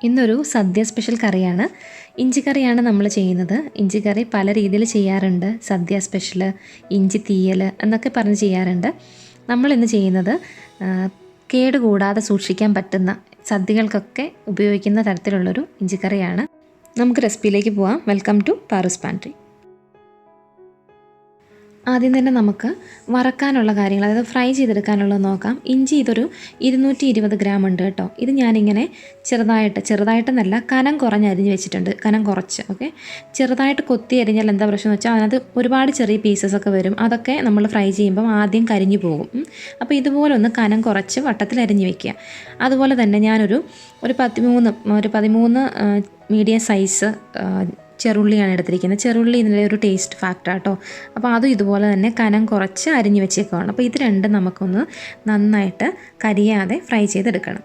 ഇന്നൊരു സദ്യ സ്പെഷ്യൽ കറിയാണ്. ഇഞ്ചി കറിയാണ് നമ്മൾ ചെയ്യുന്നത്. ഇഞ്ചി കറി പല രീതിയിൽ ചെയ്യാറുണ്ട്. സദ്യ സ്പെഷ്യൽ, ഇഞ്ചി തീയൽ എന്നൊക്കെ പറഞ്ഞ് ചെയ്യാറുണ്ട്. നമ്മളിന്ന് ചെയ്യുന്നത് കേടുകൂടാതെ സൂക്ഷിക്കാൻ പറ്റുന്ന സദ്യകൾക്കൊക്കെ ഉപയോഗിക്കുന്ന തരത്തിലുള്ളൊരു ഇഞ്ചി കറിയാണ്. നമുക്ക് റെസിപ്പിയിലേക്ക് പോവാം. Welcome to Paru's Pantry. ആദ്യം തന്നെ നമുക്ക് വറക്കാനുള്ള കാര്യങ്ങൾ, അതായത് ഫ്രൈ ചെയ്തെടുക്കാനുള്ളത് നോക്കാം. ഇഞ്ചി ഇതൊരു 220 ഗ്രാം ഉണ്ട് കേട്ടോ. ഇത് ഞാനിങ്ങനെ ചെറുതായിട്ടെന്നല്ല, കനം കുറഞ്ഞ് അരിഞ്ഞ് വെച്ചിട്ടുണ്ട്. കനം കുറച്ച്, ഓക്കെ. ചെറുതായിട്ട് കൊത്തി അരിഞ്ഞാൽ എന്താ പ്രശ്നം എന്ന് വെച്ചാൽ അതിനകത്ത് ഒരുപാട് ചെറിയ പീസസ് ഒക്കെ വരും. അതൊക്കെ നമ്മൾ ഫ്രൈ ചെയ്യുമ്പം ആദ്യം കരിഞ്ഞു പോകും. അപ്പോൾ ഇതുപോലെ ഒന്ന് കനം കുറച്ച് വട്ടത്തിൽ അരിഞ്ഞ് വെക്കുക. അതുപോലെ തന്നെ ഞാനൊരു 13 മീഡിയം സൈസ് ചെറുള്ളിയാണ് എടുത്തിരിക്കുന്നത്. ചെറുള്ളി ഇതിൻ്റെ ഒരു ടേസ്റ്റ് ഫാക്ടർ കേട്ടോ. അപ്പോൾ അതും ഇതുപോലെ തന്നെ കനം കുറച്ച് അരിഞ്ഞ് വെച്ചേക്കുവാണ്. അപ്പോൾ ഇത് രണ്ടും നമുക്കൊന്ന് നന്നായിട്ട് കരിയാതെ ഫ്രൈ ചെയ്തെടുക്കണം.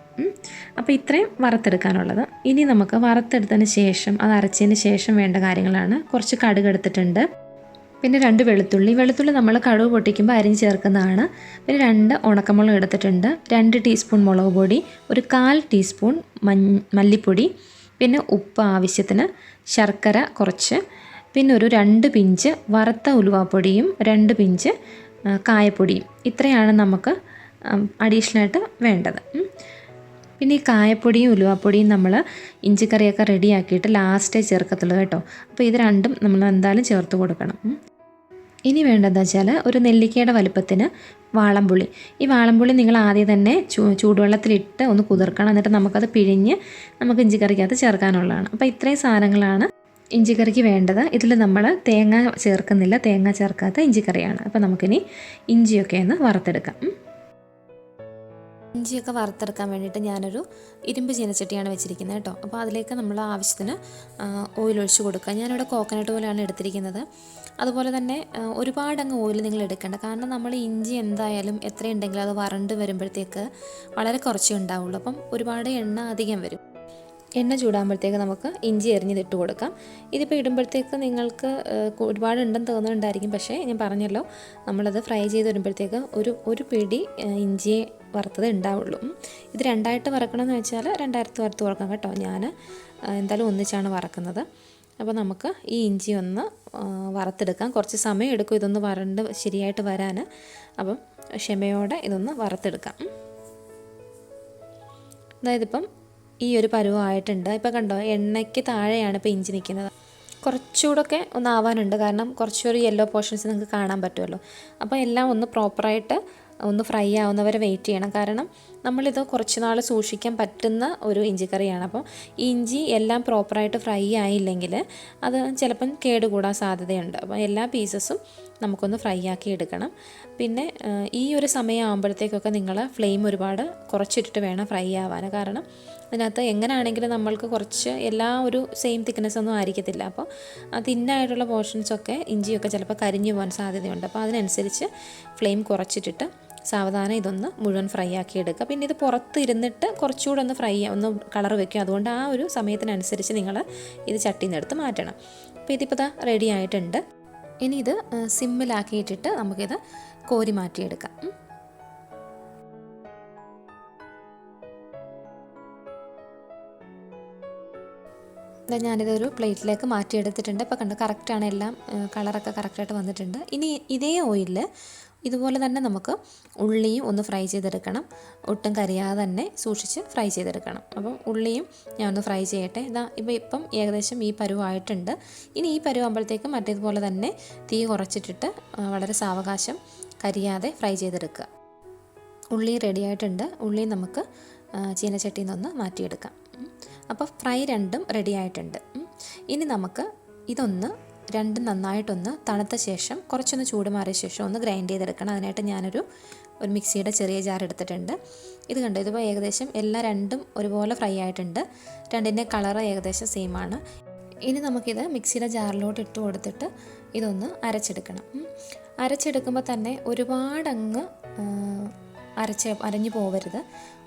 അപ്പോൾ ഇത്രയും വറുത്തെടുക്കാനുള്ളത്. ഇനി നമുക്ക് വറുത്തെടുത്തതിന് ശേഷം, അത് അരച്ചതിന് ശേഷം വേണ്ട കാര്യങ്ങളാണ്. കുറച്ച് കടുക് എടുത്തിട്ടുണ്ട്, പിന്നെ 2 വെളുത്തുള്ളി നമ്മൾ കടുക് പൊട്ടിക്കുമ്പോൾ അരിഞ്ഞ് ചേർക്കുന്നതാണ്. പിന്നെ 2 ഉണക്കമുളക് എടുത്തിട്ടുണ്ട്, 2 ടീസ്പൂൺ മുളക് പൊടി, ഒരു 1/4 ടീസ്പൂൺ മല്ലിപ്പൊടി, പിന്നെ ഉപ്പ് ആവശ്യത്തിന്, ശർക്കര കുറച്ച്, പിന്നെ ഒരു 2 പിഞ്ച് വറുത്ത ഉലുവാപ്പൊടിയും 2 പിഞ്ച് കായപ്പൊടിയും. ഇത്രയാണ് നമുക്ക് അഡീഷണലായിട്ട് വേണ്ടത്. പിന്നെ ഈ കായപ്പൊടിയും ഉലുവാപ്പൊടിയും നമ്മൾ ഇഞ്ചിക്കറിയൊക്കെ റെഡിയാക്കിയിട്ട് ലാസ്റ്റേ ചേർക്കത്തുള്ളൂ കേട്ടോ. അപ്പോൾ ഇത് രണ്ടും നമ്മൾ എന്തായാലും ചേർത്ത് കൊടുക്കണം. ഇനി വേണ്ടതെന്ന് വെച്ചാൽ ഒരു നെല്ലിക്കയുടെ വലുപ്പത്തിന് വാളംപുളി. ഈ വാളംപുളി നിങ്ങൾ ആദ്യം തന്നെ ചൂടുവെള്ളത്തിലിട്ട് ഒന്ന് കുതിർക്കണം. എന്നിട്ട് നമുക്കത് പിഴിഞ്ഞ് നമുക്ക് ഇഞ്ചിക്കറിക്കകത്ത് ചേർക്കാനുള്ളതാണ്. അപ്പോൾ ഇത്രയും സാധനങ്ങളാണ് ഇഞ്ചിക്കറിക്ക് വേണ്ടത്. ഇതിൽ നമ്മൾ തേങ്ങ ചേർക്കുന്നില്ല, തേങ്ങ ചേർക്കാത്ത ഇഞ്ചിക്കറിയാണ്. അപ്പോൾ നമുക്കിനി ഇഞ്ചിയൊക്കെ ഒന്ന് വറുത്തെടുക്കാം. ഇഞ്ചിയൊക്കെ വറുത്തെടുക്കാൻ വേണ്ടിയിട്ട് ഞാനൊരു ഇരുമ്പ് ചീനച്ചട്ടിയാണ് വെച്ചിരിക്കുന്നത് കേട്ടോ. അപ്പോൾ അതിലേക്ക് നമ്മൾ ആവശ്യത്തിന് ഓയിൽ ഒഴിച്ച് കൊടുക്കുക. ഞാനിവിടെ കോക്കനട്ട് ഓയിലാണ് എടുത്തിരിക്കുന്നത്. അതുപോലെ തന്നെ ഒരുപാടങ്ങ് ഓയിൽ നിങ്ങൾ എടുക്കേണ്ട, കാരണം നമ്മൾ ഇഞ്ചി എന്തായാലും എത്രയുണ്ടെങ്കിലും അത് വരണ്ട് വരുമ്പോഴത്തേക്ക് വളരെ കുറച്ചേ ഉണ്ടാവുള്ളൂ. അപ്പം ഒരുപാട് എണ്ണ അധികം വരും. എണ്ണ ചൂടാകുമ്പോഴത്തേക്ക് നമുക്ക് ഇഞ്ചി എറിഞ്ഞിട്ട് കൊടുക്കാം. ഇതിപ്പോൾ ഇടുമ്പോഴത്തേക്ക് നിങ്ങൾക്ക് ഒരുപാട് ഉണ്ടെന്ന് തോന്നുന്നുണ്ടായിരിക്കും, പക്ഷേ ഞാൻ പറഞ്ഞല്ലോ, നമ്മളത് ഫ്രൈ ചെയ്ത് വരുമ്പോഴത്തേക്ക് ഒരു പിടി ഇഞ്ചിയെ വറുത്തത് ഉണ്ടാവുള്ളൂ. ഇത് 2ആയിട്ട് വറക്കണമെന്ന് വെച്ചാൽ 2 വറുത്ത് വറക്കാം കേട്ടോ. ഞാൻ എന്തായാലും ഒന്നിച്ചാണ് വറക്കുന്നത്. അപ്പോൾ നമുക്ക് ഈ ഇഞ്ചി ഒന്ന് വറുത്തെടുക്കാം. കുറച്ച് സമയം എടുക്കും ഇതൊന്ന് വരണ്ട് ശരിയായിട്ട് വരാൻ. അപ്പം ക്ഷമയോടെ ഇതൊന്ന് വറുത്തെടുക്കാം. അതായത് ഇപ്പം ഈ ഒരു പരുവമായിട്ടുണ്ട്. ഇപ്പോൾ കണ്ടോ, എണ്ണയ്ക്ക് താഴെയാണ് ഇപ്പോൾ ഇഞ്ചി നിൽക്കുന്നത്. കുറച്ചുകൂടെയൊക്കെ ഒന്ന് ആവാനുണ്ട്, കാരണം കുറച്ചൊരു യെല്ലോ പോർഷൻസ് നിങ്ങൾക്ക് കാണാൻ പറ്റുമല്ലോ. അപ്പോൾ എല്ലാം ഒന്ന് പ്രോപ്പറായിട്ട് ഒന്ന് ഫ്രൈ ആവുന്നവരെ വെയിറ്റ് ചെയ്യണം, കാരണം നമ്മളിത് കുറച്ച് നാൾ സൂക്ഷിക്കാൻ പറ്റുന്ന ഒരു ഇഞ്ചിക്കറിയാണ്. അപ്പോൾ ഈ ഇഞ്ചി എല്ലാം പ്രോപ്പറായിട്ട് ഫ്രൈ ആയില്ലെങ്കിൽ അത് ചിലപ്പം കേടുകൂടാൻ സാധ്യതയുണ്ട്. അപ്പോൾ എല്ലാ പീസസും നമുക്കൊന്ന് ഫ്രൈ ആക്കി എടുക്കണം. പിന്നെ ഈ ഒരു സമയം ആകുമ്പോഴത്തേക്കൊക്കെ നിങ്ങൾ ഫ്ലെയിം ഒരുപാട് കുറച്ചിട്ടിട്ട് വേണം ഫ്രൈ ആവാൻ, കാരണം അതിനകത്ത് എങ്ങനെയാണെങ്കിലും നമ്മൾക്ക് കുറച്ച് എല്ലാ ഒരു സെയിം തിക്നെസ് ഒന്നും ആയിരിക്കത്തില്ല. അപ്പോൾ തിന്നായിട്ടുള്ള പോർഷൻസൊക്കെ ഇഞ്ചിയൊക്കെ ചിലപ്പോൾ കരിഞ്ഞു പോകാൻ സാധ്യതയുണ്ട്. അപ്പോൾ അതിനനുസരിച്ച് ഫ്ലെയിം കുറച്ചിട്ടിട്ട് സാവധാനം ഇതൊന്ന് മുഴുവൻ ഫ്രൈ ആക്കി എടുക്കുക. പിന്നെ ഇത് പുറത്ത് ഇരുന്നിട്ട് കുറച്ചുകൂടെ ഒന്ന് കളർ വെക്കും. അതുകൊണ്ട് ആ ഒരു സമയത്തിനനുസരിച്ച് നിങ്ങൾ ഇത് ചട്ടിയിൽ നിന്ന് എടുത്ത് മാറ്റണം. അപ്പോൾ ഇതിപ്പോൾ ഇതാ റെഡി ആയിട്ടുണ്ട്. ഇനി ഇത് സിമ്മിലാക്കിയിട്ടിട്ട് നമുക്കിത് കോരി മാറ്റിയെടുക്കാം. ഞാനിതൊരു പ്ലേറ്റിലേക്ക് മാറ്റിയെടുത്തിട്ടുണ്ട്. ഇപ്പോൾ കണ്ട് കറക്റ്റാണ്, എല്ലാം കളറൊക്കെ കറക്റ്റായിട്ട് വന്നിട്ടുണ്ട്. ഇനി ഇതേ ഓയിലിൽ ഇതുപോലെ തന്നെ നമുക്ക് ഉള്ളിയും ഒന്ന് ഫ്രൈ ചെയ്തെടുക്കണം. ഒട്ടും കരിയാതെ തന്നെ സൂക്ഷിച്ച് ഫ്രൈ ചെയ്തെടുക്കണം. അപ്പം ഉള്ളിയും ഞാൻ ഒന്ന് ഫ്രൈ ചെയ്യട്ടെ. ഇപ്പം ഏകദേശം ഈ പരുവായിട്ടുണ്ട്. ഇനി ഈ പരുവാകുമ്പോഴത്തേക്കും മറ്റേതുപോലെ തന്നെ തീ കുറച്ചിട്ടിട്ട് വളരെ സാവകാശം കരിയാതെ ഫ്രൈ ചെയ്തെടുക്കുക. ഉള്ളി റെഡി ആയിട്ടുണ്ട്. ഉള്ളി നമുക്ക് ചീനച്ചട്ടിയിൽ നിന്നൊന്ന് മാറ്റിയെടുക്കാം. അപ്പോൾ ഫ്രൈ രണ്ടും റെഡി ആയിട്ടുണ്ട്. ഇനി നമുക്ക് ഇതൊന്ന് രണ്ടും നന്നായിട്ടൊന്ന് തണുത്ത ശേഷം കുറച്ചൊന്ന് ചൂട് മാറിയ ശേഷം ഒന്ന് ഗ്രൈൻഡ് ചെയ്തെടുക്കണം. അതിനായിട്ട് ഞാനൊരു മിക്സിയുടെ ചെറിയ ജാർ എടുത്തിട്ടുണ്ട്. ഇത് കണ്ടോ, ഇതിപ്പോൾ ഏകദേശം രണ്ടും ഒരുപോലെ ഫ്രൈ ആയിട്ടുണ്ട്. രണ്ടിൻ്റെ കളറ് ഏകദേശം സെയിം ആണ്. ഇനി നമുക്കിത് മിക്സിയുടെ ജാറിലോട്ട് ഇട്ട് കൊടുത്തിട്ട് ഇതൊന്ന് അരച്ചെടുക്കണം. അരച്ചെടുക്കുമ്പോൾ തന്നെ ഒരുപാടങ്ങ് അരഞ്ഞു പോവരുത്,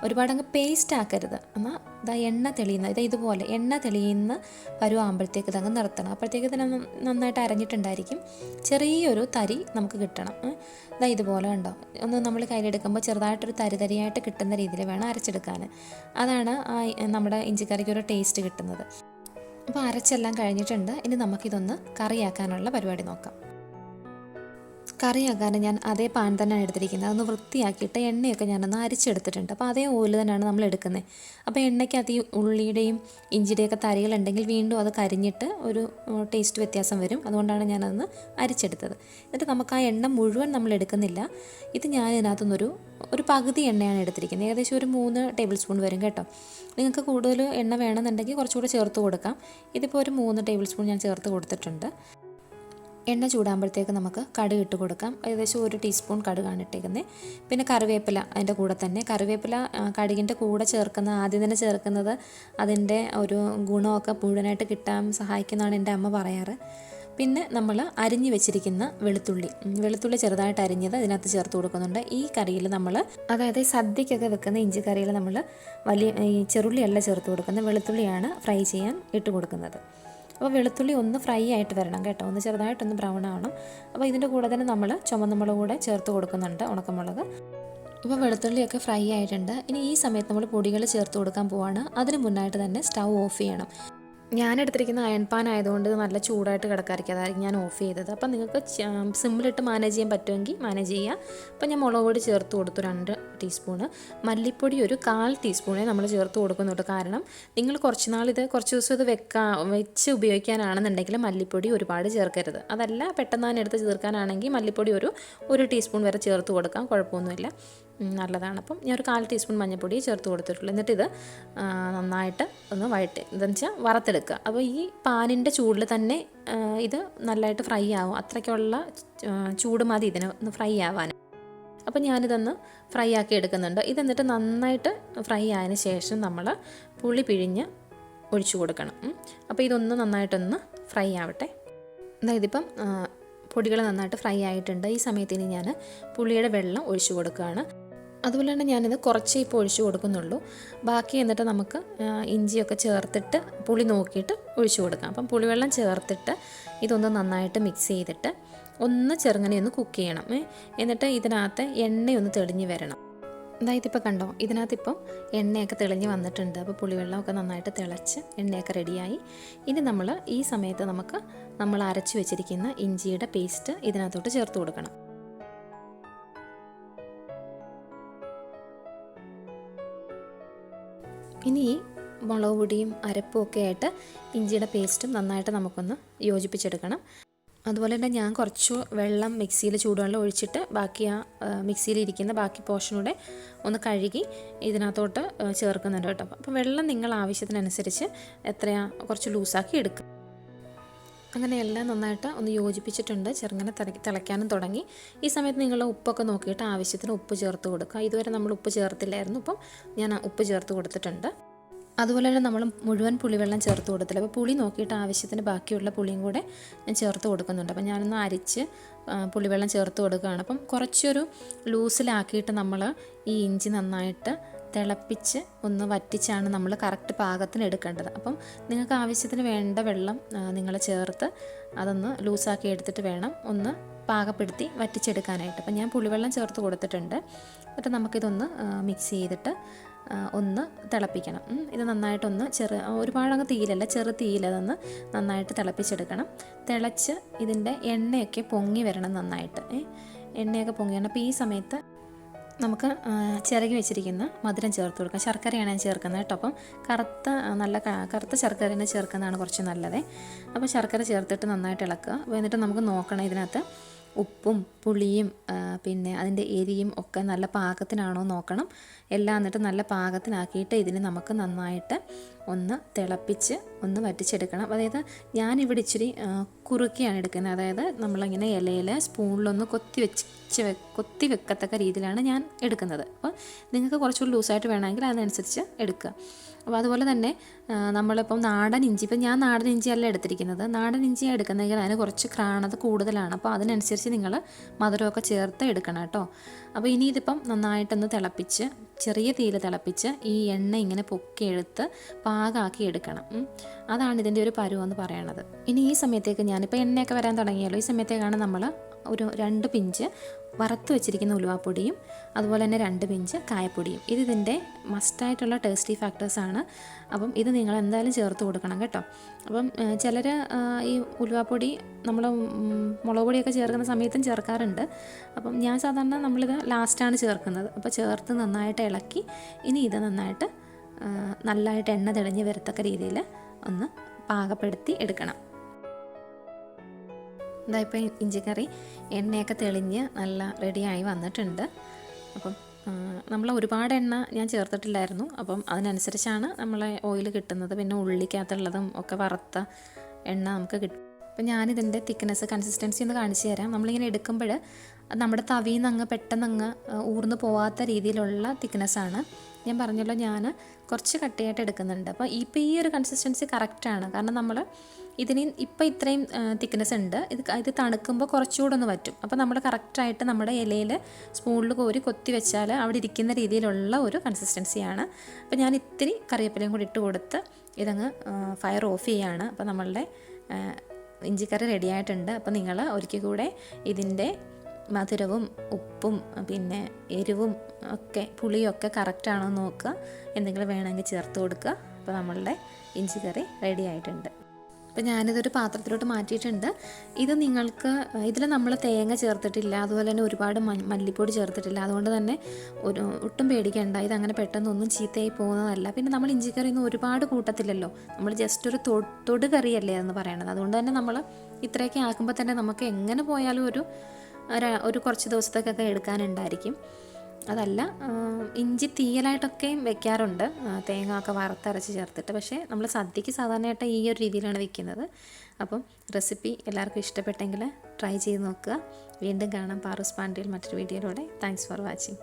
ഒരുപാടങ്ങ് പേസ്റ്റ് ആക്കരുത്. എന്നാൽ ഇതാ എണ്ണ തെളിയുന്ന ഇതുപോലെ എണ്ണ തെളിയുന്ന പരുവാകുമ്പോഴത്തേക്ക് ഇതങ്ങ് നിർത്തണം. അപ്പോഴത്തേക്ക് ഇതിനെ നന്നായിട്ട് അരഞ്ഞിട്ടുണ്ടായിരിക്കും. ചെറിയൊരു തരി നമുക്ക് കിട്ടണം. ഇതാ ഇതുപോലെ കണ്ടോ, ഒന്ന് നമ്മൾ കയ്യിലെടുക്കുമ്പോൾ ചെറുതായിട്ടൊരു തരിതരിയായിട്ട് കിട്ടുന്ന രീതിയിൽ വേണം അരച്ചെടുക്കാൻ. അതാണ് നമ്മുടെ ഇഞ്ചിക്കറിക്ക് ഒരു ടേസ്റ്റ് കിട്ടുന്നത്. അപ്പോൾ അരച്ചെല്ലാം കഴിഞ്ഞിട്ടുണ്ട്. ഇനി നമുക്കിതൊന്ന് കറിയാക്കാനുള്ള പരിപാടി നോക്കാം. കറിയാക്കാൻ ഞാൻ അതേ പാൻ തന്നെയാണ് എടുത്തിരിക്കുന്നത്. അതൊന്ന് വൃത്തിയാക്കിയിട്ട് എണ്ണയൊക്കെ ഞാനൊന്ന് അരിച്ചെടുത്തിട്ടുണ്ട്. അപ്പോൾ അതേ ഓയിൽ തന്നെയാണ് നമ്മൾ എടുക്കുന്നത്. അപ്പോൾ എണ്ണയ്ക്കകത്ത് ഈ ഉള്ളിയുടെയും ഇഞ്ചിയുടെയൊക്കെ തരികളുണ്ടെങ്കിൽ വീണ്ടും അത് കരിഞ്ഞിട്ട് ഒരു ടേസ്റ്റ് വ്യത്യാസം വരും. അതുകൊണ്ടാണ് ഞാനതൊന്ന് അരിച്ചെടുത്തത്. എന്നിട്ട് നമുക്ക് ആ എണ്ണ മുഴുവൻ നമ്മൾ എടുക്കുന്നില്ല. ഇത് ഞാൻ ഇതിനകത്തുനിന്നൊരു പകുതി എണ്ണയാണ് എടുത്തിരിക്കുന്നത്. ഏകദേശം ഒരു 3 ടേബിൾ സ്പൂൺ വരും കേട്ടോ. നിങ്ങൾക്ക് കൂടുതൽ എണ്ണ വേണമെന്നുണ്ടെങ്കിൽ കുറച്ചുകൂടെ ചേർത്ത് കൊടുക്കാം. ഇതിപ്പോൾ ഒരു 3 ടേബിൾ സ്പൂൺ ഞാൻ ചേർത്ത് കൊടുത്തിട്ടുണ്ട്. എണ്ണ ചൂടാകുമ്പോഴത്തേക്ക് നമുക്ക് കടുക് ഇട്ട് കൊടുക്കാം. ഏകദേശം 1 ടീസ്പൂൺ കടുകാണ് ഇട്ടേക്കുന്നത്. പിന്നെ കറിവേപ്പില അതിൻ്റെ കൂടെ തന്നെ. കറിവേപ്പില കടുകിൻ്റെ കൂടെ ആദ്യം തന്നെ ചേർക്കുന്നത് അതിൻ്റെ ഒരു ഗുണമൊക്കെ മുഴുവനായിട്ട് കിട്ടാൻ സഹായിക്കുന്നതാണ് എൻ്റെ അമ്മ പറയാറ്. പിന്നെ നമ്മൾ അരിഞ്ഞു വെച്ചിരിക്കുന്ന വെളുത്തുള്ളി ചെറുതായിട്ട് അരിഞ്ഞത് ഇതിനകത്ത് ചേർത്ത് കൊടുക്കുന്നുണ്ട്. ഈ കറിയിൽ നമ്മൾ, അതായത് സദ്യക്കൊക്കെ വെക്കുന്ന ഇഞ്ചി കറിയിൽ നമ്മൾ ഈ ചെറുള്ളിയല്ല ചേർത്ത് കൊടുക്കുന്നത്, വെളുത്തുള്ളിയാണ് ഫ്രൈ ചെയ്യാൻ ഇട്ട് കൊടുക്കുന്നത്. അപ്പോൾ വെളുത്തുള്ളി ഒന്ന് ഫ്രൈ ആയിട്ട് വരണം കേട്ടോ, ഒന്ന് ചെറുതായിട്ടൊന്ന് ബ്രൗൺ ആവണം. അപ്പോൾ ഇതിൻ്റെ കൂടെ തന്നെ നമ്മൾ ചുവന്ന മുളക് കൂടെ ചേർത്ത് കൊടുക്കുന്നുണ്ട്, ഉണക്കമുളക്. അപ്പോൾ വെളുത്തുള്ളിയൊക്കെ ഫ്രൈ ആയിട്ടുണ്ട്. ഇനി ഈ സമയത്ത് നമ്മൾ പൊടികൾ ചേർത്ത് കൊടുക്കാൻ പോവാണ്. അതിന് മുന്നായിട്ട് തന്നെ സ്റ്റൗ ഓഫ് ചെയ്യണം. ഞാൻ എടുത്തിരിക്കുന്ന അയൺ പാൻ ആയതുകൊണ്ട് നല്ല ചൂടായിട്ട് കിടക്കാതിരിക്കും, അതായിരിക്കും ഞാൻ ഓഫ് ചെയ്തത്. അപ്പം നിങ്ങൾക്ക് സിമ്മിലിട്ട് മാനേജ് ചെയ്യാൻ പറ്റുമെങ്കിൽ മാനേജ് ചെയ്യുക. അപ്പം ഞാൻ മുളക് പൊടി ചേർത്ത് കൊടുത്തു 2 ടീസ്പൂണ്. മല്ലിപ്പൊടി ഒരു 1/4 ടീസ്പൂണേ നമ്മൾ ചേർത്ത് കൊടുക്കുന്നുണ്ട്. കാരണം നിങ്ങൾ കുറച്ച് ദിവസം ഇത് വെച്ച് ഉപയോഗിക്കാനാണെന്നുണ്ടെങ്കിൽ മല്ലിപ്പൊടി ഒരുപാട് ചേർക്കരുത്. അതല്ല പെട്ടെന്ന് തന്നെ എടുത്ത് ചേർക്കാനാണെങ്കിൽ മല്ലിപ്പൊടി ഒരു ടീസ്പൂൺ വരെ ചേർത്ത് കൊടുക്കാം, കുഴപ്പമൊന്നുമില്ല, നല്ലതാണ്. അപ്പം ഞാൻ ഒരു 1/4 ടീസ്പൂൺ മഞ്ഞൾപ്പൊടി ചേർത്ത് കൊടുത്തിട്ടുള്ളൂ. എന്നിട്ട് ഇത് നന്നായിട്ട് ഒന്ന് എന്താണെന്ന് വെച്ചാൽ വറുത്തെടുക്കുക. അപ്പോൾ ഈ പാനിൻ്റെ ചൂടിൽ തന്നെ ഇത് നല്ലതായിട്ട് ഫ്രൈ ആവും. അത്രയ്ക്കുള്ള ചൂട് മതി ഇതിന് ഒന്ന് ഫ്രൈ ആവാൻ. അപ്പോൾ ഞാനിതൊന്ന് ഫ്രൈ ആക്കി എടുക്കുന്നുണ്ട്. ഇതെന്നിട്ട് നന്നായിട്ട് ഫ്രൈ ആയതിന് ശേഷം നമ്മൾ പുളി പിഴിഞ്ഞ് ഒഴിച്ചു കൊടുക്കണം. അപ്പോൾ ഇതൊന്ന് നന്നായിട്ടൊന്ന് ഫ്രൈ ആവട്ടെ. ഇതിപ്പം പൊടികൾ നന്നായിട്ട് ഫ്രൈ ആയിട്ടുണ്ട്. ഈ സമയത്ത് ഇനി ഞാൻ പുളിയുടെ വെള്ളം ഒഴിച്ചു കൊടുക്കുകയാണ്. അതുപോലെ തന്നെ ഞാനിത് കുറച്ചേ ഇപ്പോൾ ഒഴിച്ചു കൊടുക്കുന്നുള്ളൂ. ബാക്കി എന്നിട്ട് നമുക്ക് ഇഞ്ചിയൊക്കെ ചേർത്തിട്ട് പുളി നോക്കിയിട്ട് ഒഴിച്ചു കൊടുക്കാം. അപ്പം പുളിവെള്ളം ചേർത്തിട്ട് ഇതൊന്ന് നന്നായിട്ട് മിക്സ് ചെയ്തിട്ട് ഒന്ന് ചെറുങ്ങനെ കുക്ക് ചെയ്യണം. എന്നിട്ട് ഇതിനകത്ത് എണ്ണയൊന്ന് തെളിഞ്ഞ് വരണം. ഇതിപ്പോൾ കണ്ടോ, ഇതിനകത്തിപ്പം എണ്ണയൊക്കെ തെളിഞ്ഞ് വന്നിട്ടുണ്ട്. അപ്പോൾ പുളിവെള്ളമൊക്കെ നന്നായിട്ട് തിളച്ച് എണ്ണയൊക്കെ റെഡിയായി. ഇനി ഈ സമയത്ത് നമ്മൾ അരച്ച് വെച്ചിരിക്കുന്ന ഇഞ്ചിയുടെ പേസ്റ്റ് ഇതിനകത്തോട്ട് ചേർത്ത് കൊടുക്കണം. ഇനി ഈ മുളക് പൊടിയും അരപ്പും ഒക്കെ ആയിട്ട് ഇഞ്ചിയുടെ പേസ്റ്റും നന്നായിട്ട് നമുക്കൊന്ന് യോജിപ്പിച്ചെടുക്കണം. അതുപോലെ തന്നെ ഞാൻ കുറച്ച് വെള്ളം മിക്സിയിൽ ചൂടുവെള്ളം ഒഴിച്ചിട്ട് ബാക്കി മിക്സിയിലിരിക്കുന്ന ബാക്കി പോർഷനൂടെ ഒന്ന് കഴുകി ഇതിനകത്തോട്ട് ചേർക്കുന്നുണ്ട് കേട്ടോ. അപ്പോൾ വെള്ളം നിങ്ങൾ ആവശ്യത്തിനനുസരിച്ച് കുറച്ച് ലൂസാക്കി എടുക്കുക. അങ്ങനെ എല്ലാം നന്നായിട്ട് ഒന്ന് യോജിപ്പിച്ചിട്ടുണ്ട്. ചെറുങ്ങനെ തിളയ്ക്കാനും തുടങ്ങി. ഈ സമയത്ത് നിങ്ങൾ ഉപ്പൊക്കെ നോക്കിയിട്ട് ആവശ്യത്തിന് ഉപ്പ് ചേർത്ത് കൊടുക്കുക. ഇതുവരെ നമ്മൾ ഉപ്പ് ചേർത്തില്ലായിരുന്നു, ഇപ്പം ഞാൻ ഉപ്പ് ചേർത്ത് കൊടുത്തിട്ടുണ്ട്. അതുപോലെ തന്നെ നമ്മൾ മുഴുവൻ പുളിവെള്ളം ചേർത്ത് കൊടുത്തില്ല. അപ്പോൾ പുളി നോക്കിയിട്ട് ആവശ്യത്തിന് ബാക്കിയുള്ള പുളിയും കൂടെ ഞാൻ ചേർത്ത് കൊടുക്കുന്നുണ്ട്. അപ്പോൾ ഞാനൊന്ന് അരിച്ച് പുളിവെള്ളം ചേർത്ത് കൊടുക്കുകയാണ്. അപ്പം കുറച്ചൊരു ലൂസിലാക്കിയിട്ട് നമ്മൾ ഈ ഇഞ്ചി നന്നായിട്ട് തിളപ്പിച്ച് ഒന്ന് വറ്റിച്ചാണ് നമ്മൾ കറക്റ്റ് പാകത്തിന് എടുക്കേണ്ടത്. അപ്പം നിങ്ങൾക്ക് ആവശ്യത്തിന് വേണ്ട വെള്ളം നിങ്ങൾ ചേർത്ത് അതൊന്ന് ലൂസാക്കി എടുത്തിട്ട് വേണം ഒന്ന് പാകപ്പെടുത്തി വറ്റിച്ചെടുക്കാനായിട്ട്. അപ്പം ഞാൻ പുളിവെള്ളം ചേർത്ത് കൊടുത്തിട്ടുണ്ട്. എന്നിട്ട് നമുക്കിതൊന്ന് മിക്സ് ചെയ്തിട്ട് ഒന്ന് തിളപ്പിക്കണം. ഇത് നന്നായിട്ടൊന്ന് ഒരുപാടങ്ങ് തീയിലല്ല, ചെറു തീയിലതൊന്ന് നന്നായിട്ട് തിളപ്പിച്ചെടുക്കണം. തിളച്ച് ഇതിൻ്റെ എണ്ണയൊക്കെ പൊങ്ങി വരണം നന്നായിട്ട്. എണ്ണയൊക്കെ പൊങ്ങി വരണം. അപ്പോൾ ഈ സമയത്ത് നമുക്ക് ചിരകി വെച്ചിരിക്കുന്ന മധുരം ചേർത്ത് കൊടുക്കാം. ശർക്കരയാണ് ഞാൻ ചേർക്കുന്നത് കേട്ടോ. അപ്പം കറുത്ത ശർക്കര തന്നെ ചേർക്കുന്നതാണ് കുറച്ച് നല്ലത്. അപ്പോൾ ശർക്കര ചേർത്തിട്ട് നന്നായിട്ട് ഇളക്കുക. എന്നിട്ട് നമുക്ക് നോക്കണം ഇതിനകത്ത് ഉപ്പും പുളിയും പിന്നെ അതിൻ്റെ എരിയും ഒക്കെ നല്ല പാകത്തിനാണോ നോക്കണം. എല്ലാം എന്നിട്ട് നല്ല പാകത്തിനാക്കിയിട്ട് ഇതിന് നമുക്ക് നന്നായിട്ട് ഒന്ന് തിളപ്പിച്ച് ഒന്ന് വറ്റിച്ചെടുക്കണം. അതായത് ഞാനിവിടെ ഇച്ചിരി കുറുക്കിയാണ് എടുക്കുന്നത്. അതായത് നമ്മളിങ്ങനെ ഇലയിൽ സ്പൂണിലൊന്ന് കൊത്തി വെക്കത്തക്ക രീതിയിലാണ് ഞാൻ എടുക്കുന്നത്. അപ്പോൾ നിങ്ങൾക്ക് കുറച്ചുകൂടി ലൂസായിട്ട് വേണമെങ്കിൽ അതിനനുസരിച്ച് എടുക്കുക. അപ്പോൾ അതുപോലെ തന്നെ നമ്മളിപ്പം നാടൻ ഇഞ്ചി, ഇപ്പം ഞാൻ നാടൻ ഇഞ്ചിയല്ല എടുത്തിരിക്കുന്നത്. നാടൻ ഇഞ്ചിയാണ് എടുക്കുന്നതെങ്കിൽ അതിന് കുറച്ച് ക്രാണത കൂടുതലാണ്. അപ്പോൾ അതിനനുസരിച്ച് നിങ്ങൾ മധുരമൊക്കെ ചേർത്ത് എടുക്കണം കേട്ടോ. അപ്പോൾ ഇനി ഇതിപ്പം നന്നായിട്ടൊന്ന് തിളപ്പിച്ച് ചെറിയ തീയിൽ തിളപ്പിച്ച് ഈ എണ്ണ ഇങ്ങനെ പൊക്കിയെടുത്ത് പാകമാക്കി എടുക്കണം. അതാണ് ഇതിൻ്റെ ഒരു പരുവെന്ന് പറയണത്. ഇനി ഈ സമയത്തേക്ക് ഞാനിപ്പോൾ എണ്ണയൊക്കെ വരാൻ തുടങ്ങിയല്ലോ, ഈ സമയത്തേക്കാണ് നമ്മൾ ഒരു 2 പിഞ്ച് വറുത്ത് വെച്ചിരിക്കുന്ന ഉലുവാപ്പൊടിയും അതുപോലെ തന്നെ 2 പിഞ്ച് കായപ്പൊടിയും, ഇതിൻ്റെ മസ്റ്റായിട്ടുള്ള ടേസ്റ്റി ഫാക്ടേഴ്സാണ്. അപ്പം ഇത് നിങ്ങൾ എന്തായാലും ചേർത്ത് കൊടുക്കണം കേട്ടോ. അപ്പം ചിലർ ഈ ഉലുവാപ്പൊടി നമ്മൾ മുളക് പൊടിയൊക്കെ ചേർക്കുന്ന സമയത്തും ചേർക്കാറുണ്ട്. അപ്പം ഞാൻ സാധാരണ നമ്മളിത് ലാസ്റ്റാണ് ചേർക്കുന്നത്. അപ്പോൾ ചേർത്ത് നന്നായിട്ട് ഇളക്കി ഇനി ഇത് നല്ലതായിട്ട് എണ്ണ തെളിഞ്ഞ് വരത്തക്ക രീതിയിൽ ഒന്ന് പാകപ്പെടുത്തി എടുക്കണം. ഇതാ ഇപ്പോൾ ഇഞ്ചിക്കറി എണ്ണയൊക്കെ തെളിഞ്ഞ് നല്ല റെഡിയായി വന്നിട്ടുണ്ട്. അപ്പം നമ്മൾ ഒരുപാട് എണ്ണ ഞാൻ ചേർത്തിട്ടില്ലായിരുന്നു. അപ്പം അതിനനുസരിച്ചാണ് നമ്മളെ ഓയിൽ കിട്ടുന്നത്. പിന്നെ ഉള്ളിക്കകത്തുള്ളതും ഒക്കെ വറുത്ത എണ്ണ നമുക്ക് കിട്ടും. അപ്പം ഞാനിതിൻ്റെ തിക്നെസ് കൺസിസ്റ്റൻസി ഒന്ന് കാണിച്ചു തരാം. നമ്മളിങ്ങനെ എടുക്കുമ്പോൾ നമ്മുടെ തവിയിൽ നിന്ന് പെട്ടെന്ന് ഊർന്ന് പോവാത്ത രീതിയിലുള്ള തിക്നെസ്സാണ്. ഞാൻ പറഞ്ഞല്ലോ ഞാൻ കുറച്ച് കട്ടിയായിട്ട് എടുക്കുന്നുണ്ട്. അപ്പോൾ ഇപ്പോൾ ഈ ഒരു കൺസിസ്റ്റൻസി കറക്റ്റാണ്. കാരണം നമ്മൾ ഇതിന് ഇപ്പോൾ ഇത്രയും തിക്നെസ് ഉണ്ട്, ഇത് തണുക്കുമ്പോൾ കുറച്ചുകൂടെ ഒന്ന് വറ്റും. അപ്പോൾ നമ്മൾ കറക്റ്റായിട്ട് നമ്മുടെ ഇലയിൽ സ്പൂണിൽ കോരി കൊത്തി വെച്ചാൽ അവിടെ ഇരിക്കുന്ന രീതിയിലുള്ള ഒരു കൺസിസ്റ്റൻസിയാണ്. അപ്പോൾ ഞാൻ ഇത്തിരി കറിവേപ്പിലയും കൂടി ഇട്ട് കൊടുത്ത് ഇതങ്ങ് ഫയർ ഓഫ് ചെയ്യുകയാണ്. അപ്പോൾ നമ്മളുടെ ഇഞ്ചിക്കറി റെഡിയായിട്ടുണ്ട്. അപ്പോൾ നിങ്ങൾ ഒരിക്കൽ കൂടെ ഇതിൻ്റെ മധുരവും ഉപ്പും പിന്നെ എരിവും ഒക്കെ പുളിയൊക്കെ കറക്റ്റാണോ നോക്കുക, എന്തെങ്കിലും വേണമെങ്കിൽ ചേർത്ത് കൊടുക്കുക. അപ്പോൾ നമ്മളുടെ ഇഞ്ചിക്കറി റെഡി ആയിട്ടുണ്ട്. അപ്പോൾ ഞാനിതൊരു പാത്രത്തിലോട്ട് മാറ്റിയിട്ടുണ്ട്. ഇത് നിങ്ങൾക്ക് ഇതിൽ നമ്മൾ തേങ്ങ ചേർത്തിട്ടില്ല, അതുപോലെ തന്നെ ഒരുപാട് മല്ലിപ്പൊടി ചേർത്തിട്ടില്ല. അതുകൊണ്ട് തന്നെ ഒട്ടും പേടിക്കേണ്ട, ഇതങ്ങനെ പെട്ടെന്നൊന്നും ചീത്തയായി പോകുന്നതല്ല. പിന്നെ നമ്മൾ ഇഞ്ചിക്കറി ഒന്നും ഒരുപാട് കൂട്ടത്തില്ലല്ലോ, നമ്മൾ ജസ്റ്റ് ഒരു തൊടുകറിയല്ലേ എന്ന് പറയണത്. അതുകൊണ്ട് തന്നെ നമ്മൾ ഇത്രയൊക്കെ ആക്കുമ്പോൾ തന്നെ നമുക്ക് എങ്ങനെ പോയാലും ഒരു കുറച്ച് ദിവസത്തേക്കൊക്കെ എടുക്കാനുണ്ടായിരിക്കും. അതല്ല, ഇഞ്ചി തീയലായിട്ടൊക്കെ വെക്കാറുണ്ട്, തേങ്ങ ഒക്കെ വറുത്തരച്ച് ചേർത്തിട്ട്. പക്ഷേ നമ്മൾ സദ്യക്ക് സാധാരണയായിട്ട് ഈ ഒരു രീതിയിലാണ് വെക്കുന്നത്. അപ്പം റെസിപ്പി എല്ലാവർക്കും ഇഷ്ടപ്പെട്ടെങ്കിൽ ട്രൈ ചെയ്ത് നോക്കുക. വീണ്ടും കാണാം പാറൂസ് പാൻട്രിയിൽ മറ്റൊരു വീഡിയോയിലൂടെ. Thanks for watching.